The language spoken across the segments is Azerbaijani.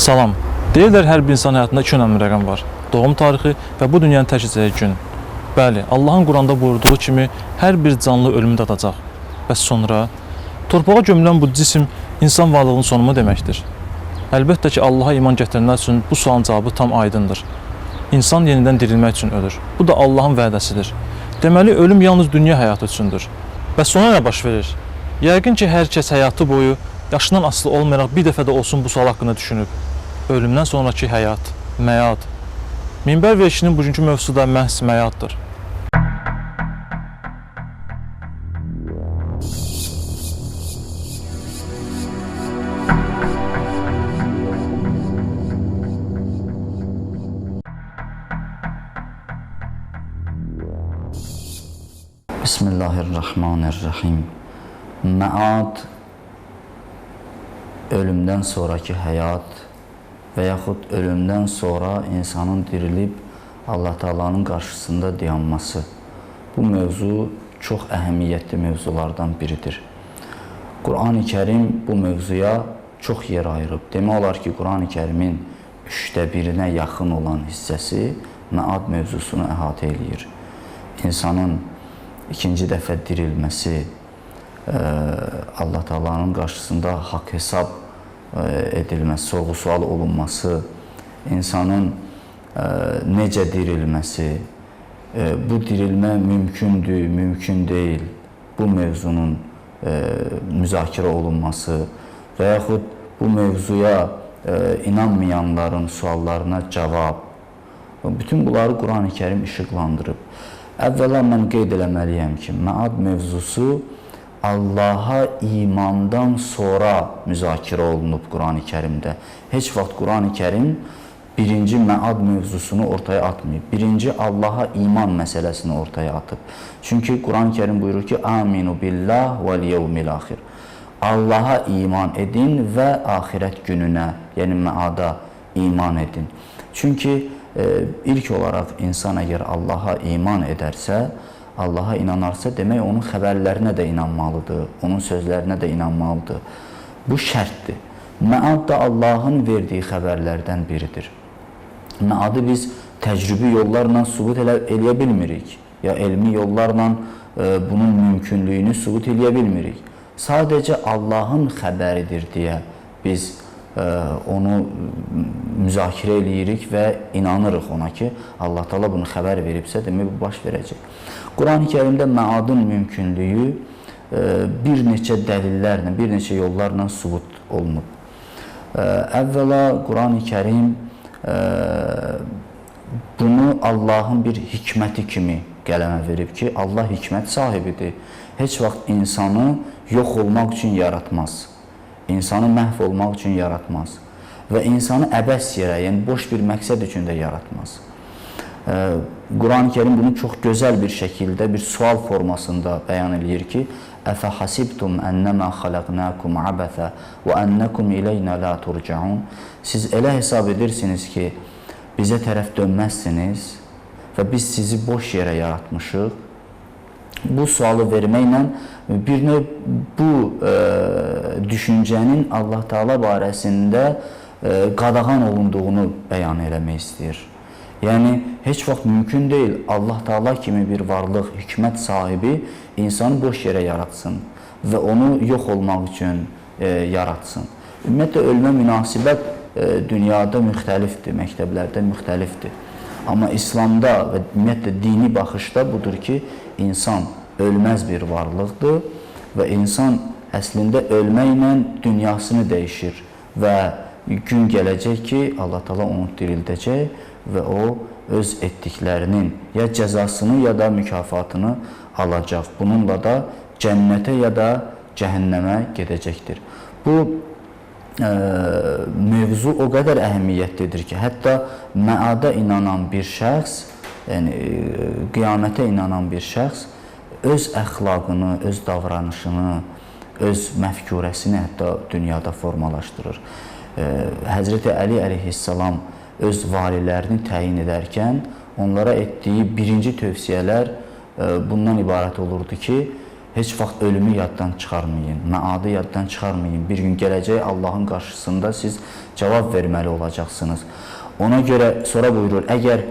Salam. Deyirlər, hər bir insan həyatında iki önəmli rəqəm var. Doğum tarixi və bu dünyanı tərk edəcəyi gün. Bəli, Allahın Quranda buyurduğu kimi hər bir canlı ölümü dadacaq. Bəs sonra torpağa gömülən bu cisim insan varlığının sonu mu deməkdir? Əlbəttə ki, Allaha iman gətirənlər üçün bu sualın cavabı tam aydındır. İnsan yenidən dirilmək üçün ölür. Bu da Allahın vədəsidir. Deməli, ölüm yalnız dünya həyatı üçündür. Bəs sonra nə baş verir? Yəqin ki, hər kəs həyatı boyu yaşından asılı olmayaraq bir dəfə də olsun bu sual haqqında düşünüb. Ölümdən sonraki həyat, məyad. Minbər verilişinin bugünkü mövzusu da məhz məyaddır. Bismillahirrahmanirrahim. Məad, ölümdən sonraki həyat və yaxud ölümdən sonra insanın dirilib Allah Taala'nın qarşısında dayanması. Bu mövzu çox əhəmiyyətli mövzulardan biridir. Quran-ı Kərim bu mövzuya çox yer ayırıb. Demək olar ki, Quran-ı Kərimin 1/3-ə yaxın olan hissəsi məad mövzusunu əhatə eləyir. İnsanın ikinci dəfə dirilməsi, Allah Taala'nın qarşısında haqq hesab edilməsi, sorğu-sual olunması, insanın necə dirilməsi, bu dirilmə mümkündür, mümkün deyil, bu mövzunun müzakirə olunması və yaxud bu mövzuya inanmayanların suallarına cavab, bütün bunları Quran-ı Kərim işıqlandırıb. Əvvəla mən qeyd eləməliyəm ki, məad mövzusu Allaha imandan sonra müzakirə olunub Quran-ı Kərimdə. Heç vaxt Quran-ı Kərim birinci məad mövzusunu ortaya atmayıb. Birinci Allaha iman məsələsini ortaya atıb. Çünki Quran-ı Kərim buyurur ki, Aminu billah vəl yevmil axir. Allaha iman edin və axirət gününə, yəni məada iman edin. Çünki ilk olaraq insan əgər Allaha iman edərsə, Allaha inanarsa, demək onun xəbərlərinə də inanmalıdır, onun sözlərinə də inanmalıdır. Bu şərtdir. Məad da Allahın verdiyi xəbərlərdən biridir. Məadı biz təcrübi yollarla sübut eləyə bilmirik, ya elmi yollarla bunun mümkünlüyünü sübut eləyə bilmirik. Sadəcə Allahın xəbəridir deyə biz onu müzakirə eləyirik və inanırıq ona ki, Allah Taala bunu xəbər veribsə, demək bu baş verəcək. Quran-ı Kərimdə məadın mümkünlüyü bir neçə dəlillərlə, bir neçə yollarla sübut olunub. Əvvəla Quran-ı Kərim bunu Allahın bir hikməti kimi qələmə verib ki, Allah hikmət sahibidir. Heç vaxt insanı yox olmaq üçün yaratmaz. İnsanı məhv olmaq üçün yaratmaz və insanı əbəs yerə, yəni boş bir məqsəd üçün də yaratmaz. Quran-ı Kərim bunu çox gözəl bir şəkildə, bir sual formasında bəyan edir ki, Əfə hasibtum ənəmə xaləqnəkum abəthə və ənəkum iləynə la turcaun. Siz elə hesab edirsiniz ki, bizə tərəf dönməzsiniz və biz sizi boş yerə yaratmışıq. Bu sualı verməklə bir növ bu düşüncənin Allah Taala barəsində qadağan olunduğunu bəyan eləmək istəyir. Yəni, heç vaxt mümkün deyil Allah Taala kimi bir varlıq, hikmət sahibi insanı boş yerə yaratsın və onu yox olmaq üçün yaratsın. Ümumiyyətlə, ölmə münasibət dünyada müxtəlifdir, məktəblərdə müxtəlifdir. Amma İslamda və ümumiyyətlə dini baxışda budur ki, insan ölməz bir varlıqdır və insan əslində ölməklə dünyasını dəyişir və gün gələcək ki, Allah Taala onu dirildəcək və o öz etdiklərinin ya cəzasını ya da mükafatını alacaq. Bununla da cənnətə ya da cəhənnəmə gedəcəkdir. Bu mövzu o qədər əhəmiyyətlidir ki, hətta məada inanan bir şəxs, yəni qiyamətə inanan bir şəxs öz əxlaqını, öz davranışını, öz məfkurəsini hətta dünyada formalaşdırır. Həzrəti Əli əleyhissalam öz valilərini təyin edərkən onlara etdiyi birinci tövsiyələr bundan ibarət olurdu ki, heç vaxt ölümü yaddan çıxarmayın, məadı yaddan çıxarmayın. Bir gün gələcək Allahın qarşısında siz cavab verməli olacaqsınız. Ona görə sonra buyurur, əgər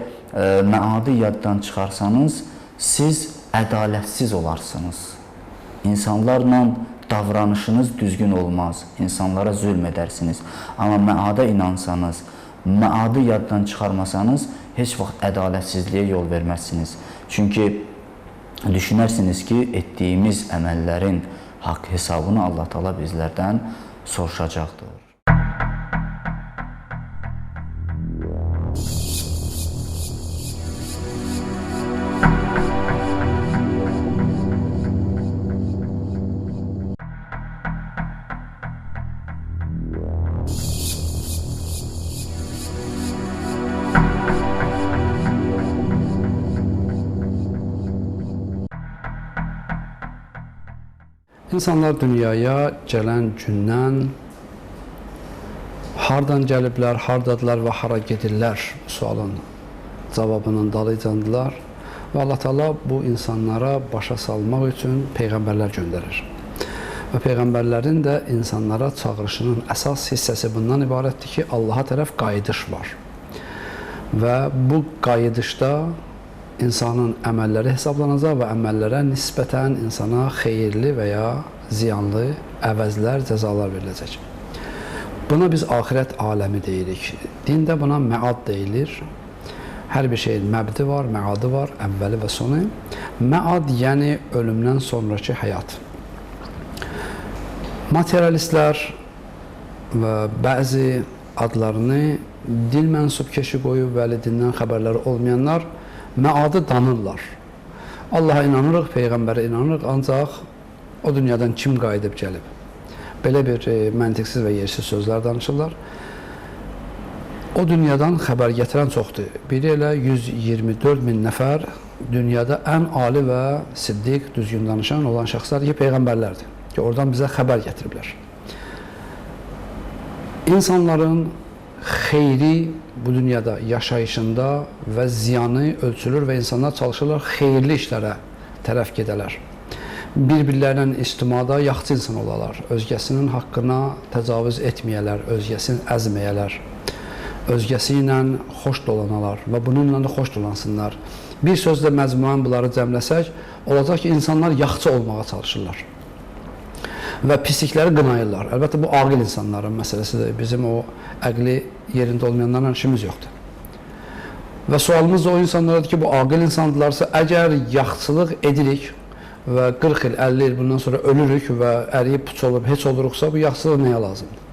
məadı yaddan çıxarsanız, siz ədalətsiz olarsınız. İnsanlarla davranışınız düzgün olmaz, insanlara zülm edərsiniz. Amma məada inansanız, məadı yaddan çıxarmasanız, heç vaxt ədalətsizliyə yol verməzsiniz. Çünki düşünərsiniz ki, etdiyimiz əməllərin haqq hesabını Allah Teala bizlərdən soruşacaqdır. İnsanlar dünyaya gələn gündən hardan gəliblər, hardadılar və hara gedirlər sualın cavabının dalıcandılar və Allah Teala bu insanlara başa salmaq üçün peyğəmbərlər göndərir. Və peyğəmbərlərin də insanlara çağırışının əsas hissəsi bundan ibarətdir ki, Allaha tərəf qayıdış var. Və bu qayıdışda insanın əməlləri hesablanacaq və əməllərə nisbətən insana xeyirli və ya ziyanlı əvəzlər, cəzalar veriləcək. Buna biz axirət aləmi deyirik. Dində buna məad deyilir. Hər bir şeyin məbdi var, məadı var, əvvəli və sonu. Məad yəni ölümdən sonraki həyat. Materialistlər və bəzi adlarını dil mənsubkeşi qoyub və dindən xəbərləri olmayanlar məadı danırlar. Allaha inanırıq, Peyğəmbərə inanırıq, ancaq o dünyadan kim qayıdıb gəlib? Belə bir məntiqsiz və yersiz sözlər danışırlar. O dünyadan xəbər gətirən çoxdur. Biri elə 124 min nəfər dünyada ən ali və siddiq, düzgün danışan olan şəxslər ki, Peyğəmbərlərdir. Ki, oradan bizə xəbər gətiriblər. İnsanların xeyri bu dünyada yaşayışında və ziyanı ölçülür və insanlar çalışırlar xeyirli işlərə tərəf gedələr. Bir-birlərlə ictimada yaxşı insan olalar, özgəsinin haqqına təcavüz etməyələr, özgəsini əzməyələr, özgəsi ilə xoş dolanalar və bununla da xoş dolansınlar. Bir sözlə məzmunən bunları cəmləsək, olacaq ki, insanlar yaxşı olmağa çalışırlar və pislikləri qınayırlar. Əlbəttə, bu aqil insanların məsələsidir. Bizim o əqli yerində olmayanlarla işimiz yoxdur. Və sualımız o insanlardır ki, bu aqil insandırlarsa, əgər yaxşılıq edirik və 40 il, 50 il bundan sonra ölürük və əriyib puç olub, heç oluruqsa, bu yaxşılıq nəyə lazımdır?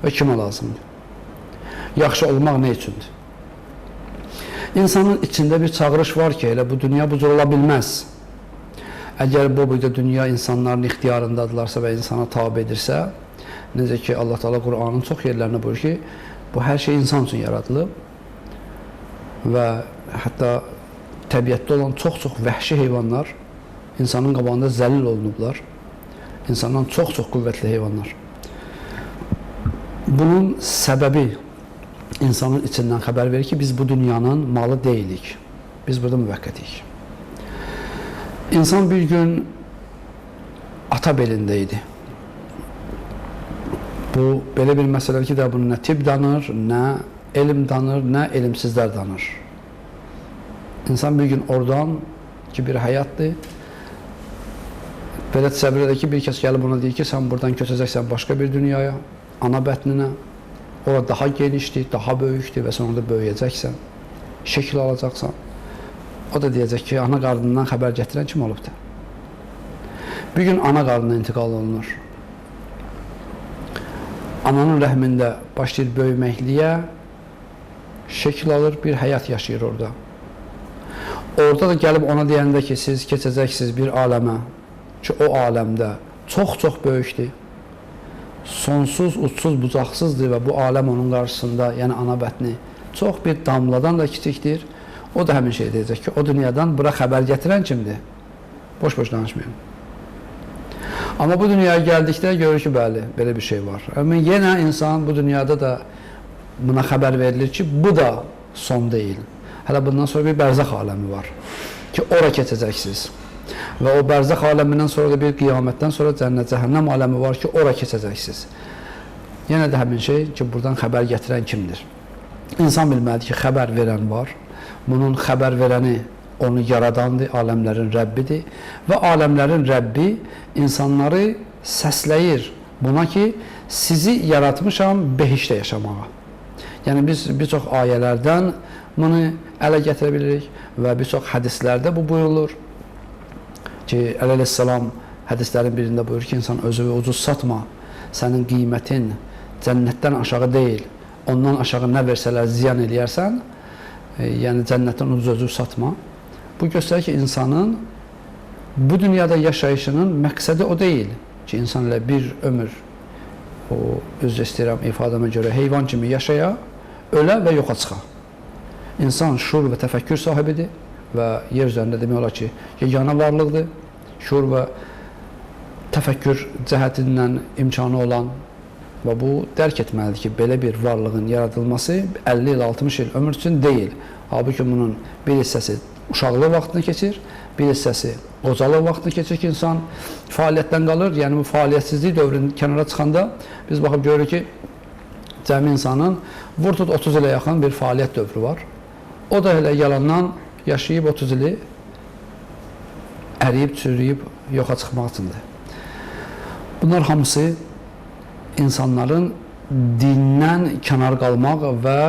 Və kimə lazımdır? Yaxşı olmaq nə üçündür? İnsanın içində bir çağırış var ki, elə bu dünya bu cür ola bilməz. Əgər bu boyda dünya insanların ixtiyarındadırlarsa və insana tabi edirsə, necə ki, Allah Teala Qur'anın çox yerlərində buyurur ki, bu hər şey insan üçün yaradılıb və hətta təbiətdə olan çox-çox vəhşi heyvanlar insanın qabağında zəlil olunublar. İnsandan çox-çox qüvvətli heyvanlar. Bunun səbəbi insanın içindən xəbər verir ki, biz bu dünyanın malı deyilik. Biz burada müvəqqətiyik. İnsan bir gün ata belində idi. Bu, belə bir məsələdir ki, də bunu nə tibb danır, nə elm danır, nə elmsizlər danır. İnsan bir gün oradan ki, bir həyatdır, belə təsəvvür edir ki, bir kəs gəlib ona deyir ki, sən buradan köçəcəksən başqa bir dünyaya, ana bətninə, ora daha genişdir, daha böyükdür və sən orada böyüyəcəksən, şəkil alacaqsan. O da deyəcək ki, ana qarnından xəbər gətirən kim olubdur? Bir gün ana qarnına intiqal olunur. Ananın rəhmində başlayır böyüməkliyə, şəkil alır, bir həyat yaşayır orada. Orada da gəlib ona deyəndə ki, siz keçəcəksiniz bir aləmə ki, o aləmdə çox-çox böyükdür, sonsuz, uçsuz, bucaqsızdır və bu aləm onun qarşısında, yəni ana bətni, çox bir damladan da kiçikdir. O da həmin şey deyəcək ki, o dünyadan bura xəbər gətirən kimdir? Boş-boş danışmayın. Amma bu dünyaya gəldikdə görür ki, bəli, belə bir şey var. Amma yenə insan bu dünyada da buna xəbər verilir ki, bu da son deyil. Hələ bundan sonra bir bərzəx aləmi var ki, ora keçəcəksiniz. Və o bərzəx aləmindən sonra da bir qiyamətdən sonra cənnət, cəhənnəm aləmi var ki, ora keçəcəksiniz. Yenə də həmin şey ki, buradan xəbər gətirən kimdir? İnsan bilməlidir ki, xəbər verən var. Bunun xəbər verəni onu yaradandır, aləmlərin Rəbbidir. Və aləmlərin Rəbbi insanları səsləyir buna ki, sizi yaratmışam behişdə yaşamağa. Yəni, biz bir çox ayələrdən bunu ələ gətirə bilirik və bir çox hədislərdə bu buyurulur ki, əleyhissalam hədislərin birində buyurur ki, insan özü ucuz satma, sənin qiymətin cənnətdən aşağı deyil, ondan aşağı nə versələr ziyan eləyərsən, yəni cənnətdən ucuz satma. Bu göstərir ki, insanın bu dünyada yaşayışının məqsədi o deyil ki, insan ilə bir ömür, o üzr istəyirəm ifadəmə görə, heyvan kimi yaşaya, ölə və yoxa çıxa. İnsan şuur və təfəkkür sahibidir və yer üzərində demək olar ki, yeganə varlıqdır. Şuur və təfəkkür cəhətindən imkanı olan və bu dərk etməlidir ki, belə bir varlığın yaradılması 50 il, 60 il ömür üçün deyil. Halbuki bunun bir hissəsi uşaqlıq vaxtını keçir, bir hissəsi qocalıq vaxtını keçir ki, insan fəaliyyətdən qalır. Yəni, bu fəaliyyətsizlik dövrünün kənara çıxanda biz baxıb görürük ki, cəmi insanın vur-tut 30 ilə yaxın bir fəaliyyət dövrü var. O da elə yalandan yaşayıb 30 ili əriyib, çürüyüb, yoxa çıxmaq üçündür. Bunlar hamısı insanların dindən kənar qalmaq və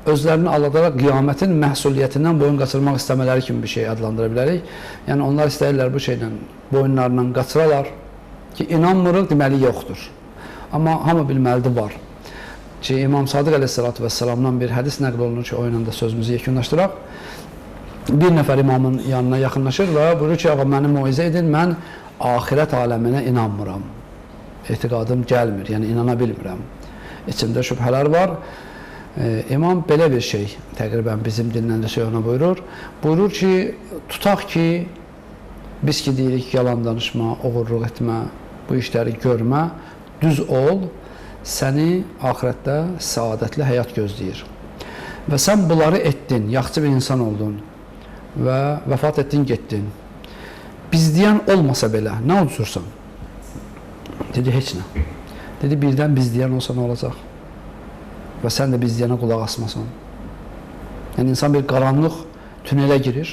özlərini aldadaraq qiyamətin məhsuliyyətindən boyun qaçırmaq istəmələri kimi bir şey adlandıra bilərik. Yəni, onlar istəyirlər bu şeylə, boyunlarından qaçıralar ki, inanmırıq, deməli yoxdur. Amma hamı bilməlidir, var. Ki, İmam Sadiq əleyhissalatu vəssalamdan bir hədis nəql olunur ki, o ilə də sözümüzü yekunlaşdıraq. Bir nəfər imamın yanına yaxınlaşır və buyurur ki, ağa, məni muizə edin, mən axirət aləminə inanmıram. Etiqadım gəlmir, yəni inana bilmirəm. İçimdə şübhələr var. İmam belə bir şey, təqribən bizim dillə də ona buyurur. Buyurur ki, tutaq ki, biz ki deyirik, yalan danışma, oğurluq etmə, bu işləri görmə, düz ol, səni axirətdə səadətli həyat gözləyir. Və sən bunları etdin, yaxşı bir insan oldun və vəfat etdin, getdin. Biz deyən olmasa belə, nə udursan? Dedi, heç nə. Dedi, birdən biz deyən olsa nə olacaq? Və sən də biz deyənə qulaq asmasan. Yəni, insan bir qaranlıq tünelə girir.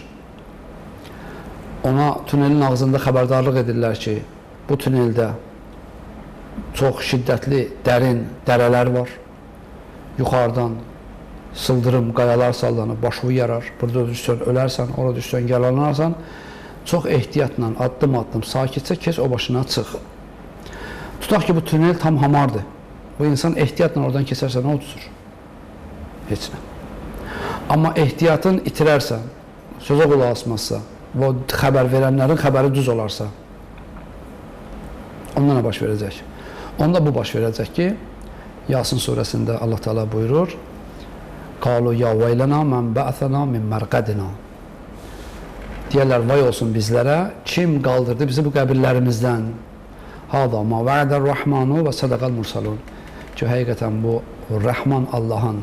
Ona tünelin ağzında xəbərdarlıq edirlər ki, bu tüneldə çox şiddətli, dərin dərələr var. Yuxarıdan sıldırım, qayalar sallanır, başını yarar. Burada düşsən, ölərsən, orada düşsən, yaralanarsan. Çox ehtiyatla, addım-addım, sakitcə keç, o başına çıx. Tutaq ki, bu tünel tam hamardır. Bu insan ehtiyatla oradan keçərsə, nə odur? Heç nə. Amma ehtiyatın itirərsən, sözə qulaq asmazsa və o xəbər verənlərin xəbəri düz olarsa, onda nə baş verəcək? Onda bu baş verəcək ki, Yasin surəsində Allah Teala buyurur, qalu ya veylana men ba'athana min marqadina. Deyirlər, vay olsun bizlərə, kim qaldırdı bizi bu qəbirlərimizdən? Hada ma va'adar rahmanu və sadaqal mursalun. Ki, həqiqətən bu Rəhman Allahın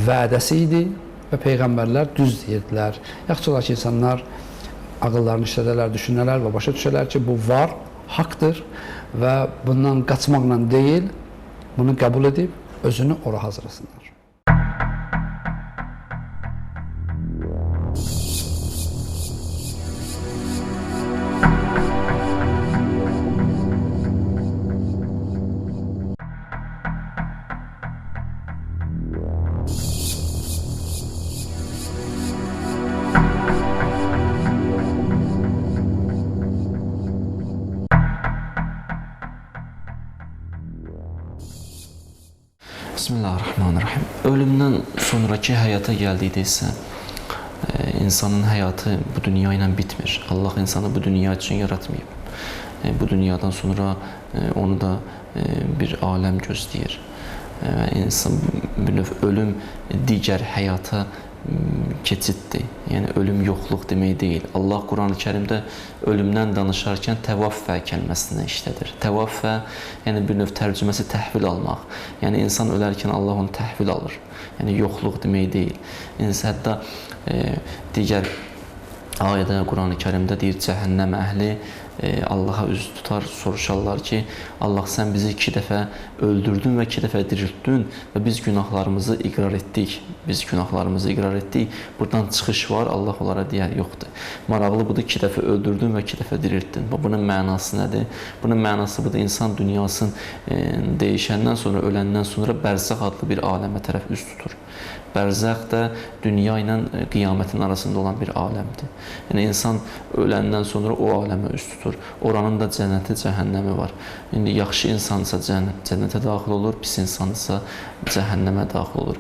vədəsi idi və Peyğəmbərlər düz deyirdilər. Yaxşı olar ki, insanlar ağıllarını işlədələr, düşünələr və başa düşələr ki, bu var, haqdır və bundan qaçmaqla deyil, bunu qəbul edib, özünü ora hazırlasınlar. Bismillahirrahmanirrahim. Ölümdən sonraki həyata gəldikdə insanın həyatı bu dünya ilə bitmir. Allah insanı bu dünya üçün yaratmayıb. Bu dünyadan sonra onu da bir aləm gözləyir. İnsan, ölüm digər həyata keçiddir. Yəni, ölüm yoxluq demək deyil. Allah Quran-ı Kərimdə ölümdən danışarkən təvaffə kəlməsini işlədir. Təvaffə, yəni bir növ tərcüməsi təhvil almaq. Yəni, insan ölərkən Allah onu təhvil alır. Yəni, yoxluq demək deyil. İnsan hətta digər ayədə Qurani Kərimdə deyir, cəhənnəm əhli Allaha üz tutar, soruşarlar ki, Allah sən bizi 2 dəfə öldürdün və 2 dəfə diriltdin və biz günahlarımızı iqrar etdik. Biz günahlarımızı iqrar etdik. Buradan çıxış var. Allah onlara deyər, yoxdur. Maraqlı budur, 2 dəfə öldürdün və 2 dəfə diriltdin. Bunun mənası nədir? Bunun mənası budur, insan dünyasının değişəndən sonra, öləndən sonra bərzəx adlı bir aləmə tərəf üz tutur. Bərzəx də dünya ilə qiyamətin arasında olan bir aləmdir. Yəni, insan öləndən sonra o aləmə üz tutur. Oranın da cənnəti, cəhənnəmi var. İndi yaxşı insansa cənnətə daxil olur, pis insansa cəhənnəmə daxil olur.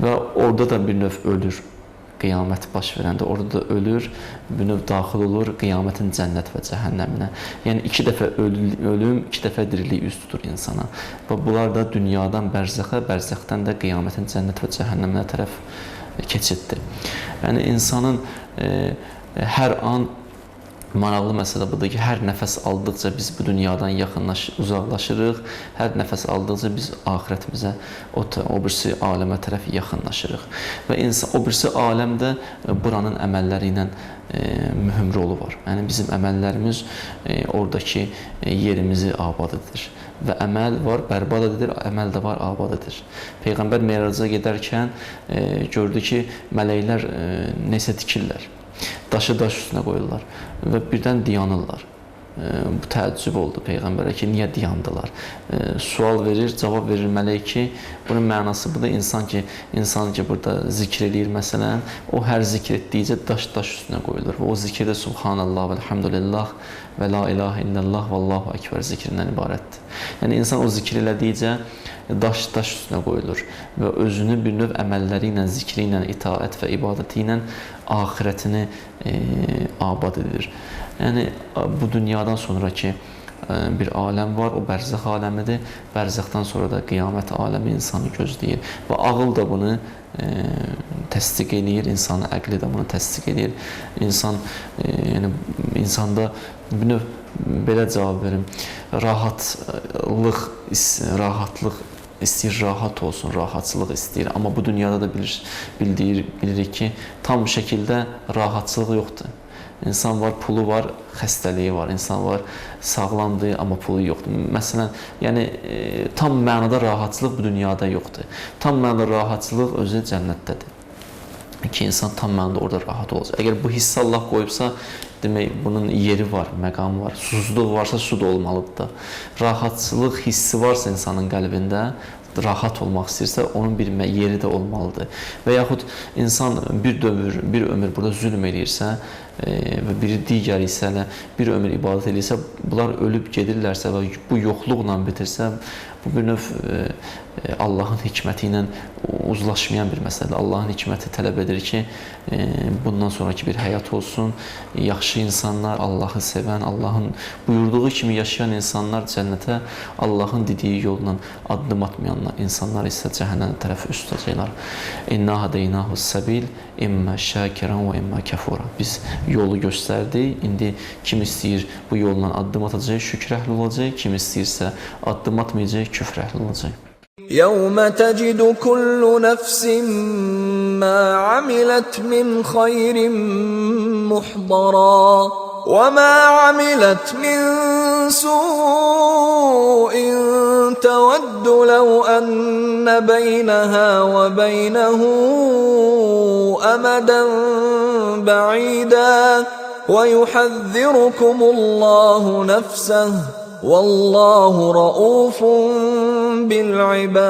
Və orada da bir növ ölür. Qiyamət baş verəndə orada da ölür, bir növ daxil olur qiyamətin cənnət və cəhənnəminə. Yəni 2 dəfə ölüm, 2 dəfə dirilik üz tutur insana. Və bunlar da dünyadan bərzəxə, bərzəxdən də qiyamətin cənnət və cəhənnəminə tərəf keçiddir. Yəni insanın hər an maraqlı məsələ budur ki, hər nəfəs aldıqca biz bu dünyadan uzaqlaşırıq, hər nəfəs aldıqca biz axirətimizə, o birisi aləmə tərəf yaxınlaşırıq. Və o birisi aləmdə buranın əməlləri ilə mühüm rolu var. Yəni, bizim əməllərimiz oradakı yerimizi abad edir. Və əməl var, bərbad edir, əməl də var, abad edir. Peyğəmbər Meyraca gedərkən gördü ki, mələklər nəsə tikirlər. Daşı daş üstünə qoyurlar və birdən dayanırlar. Bu təəccüb oldu Peyğəmbərə ki, niyə dayandılar? Sual verir, cavab verir mələk ki, bunun mənası budur, insan ki, burada zikr edir məsələn, o hər zikr etdikcə daş üstünə qoyulur. Və o zikirdə Subhanallah və Elhamdülillah və La ilahə illallah və Allahu Ekber zikrindən ibarətdir. Yəni, insan o zikr elədikcə daş üstünə qoyulur və özünü bir növ əməlləri ilə, zikri ilə, itaət və ibadəti ilə axirətini abad edir. Yəni, bu dünyadan sonraki bir aləm var, o bərzəx aləmidir. Bərzəxdən sonra da qiyamət aləmi insanı gözləyir. Və ağıl da bunu təsdiq edir, insanın əqli də bunu təsdiq edir. İnsanda bir növ, belə cavab verim, rahatlıq istəyir, rahat olsun, rahatçılıq istəyir. Amma bu dünyada da bilirik ki, tam şəkildə rahatçılıq yoxdur. İnsan var, pulu var, xəstəliyi var. İnsan var, sağlamdır, amma pulu yoxdur. Məsələn, yəni, tam mənada rahatçılıq bu dünyada yoxdur. Tam mənada rahatçılıq özü cənnətdədir. Ki, insan tam mənada orada rahat olacaq. Əgər bu hissi Allah qoyubsa, demək, bunun yeri var, məqamı var. Susuzluq varsa, su da olmalıdır da. Rahatçılıq hissi varsa insanın qəlbində, rahat olmaq istəyirsə, onun bir yeri də olmalıdır. Və yaxud insan bir ömür burada zülm edirsə və biri digəri isə bir ömür ibadət edirsə, bunlar ölüb gedirlərsə və bu yoxluqla bitirsə, bu bir növ Allahın hikməti ilə uzlaşmayan bir məsələdir. Allahın hikməti tələb edir ki, bundan sonraki bir həyat olsun, yaxşı insanlar, Allahı sevən, Allahın buyurduğu kimi yaşayan insanlar cənnətə, Allahın dediyi yolla addım atmayan insanlar isə cəhənnəm tərəfi üst tutacaqlar. İnna hadeynahu səbil, immə şəkirən və immə kəfura. Biz yolu göstərdik, indi kim istəyir bu yolla addım atacaq, şükür əhli olacaq, kim istəyirsə addım atmayacaq, küfr əhli olacaq. يَوْمَ تَجِدُ كُلُّ نَفْسٍ مَّا عَمِلَتْ مِنْ خَيْرٍ مُحْضَرًا وَمَا عَمِلَتْ مِنْ سُوءٍ تَوَدُّ لَوْ أَنَّ بَيْنَهَا وَبَيْنَهُ أَمَدًا بَعِيدًا وَيُحَذِّرُكُمُ اللَّهُ نَفْسَهُ وَاللَّهُ رَءُوفٌ بِالْعِبَادِ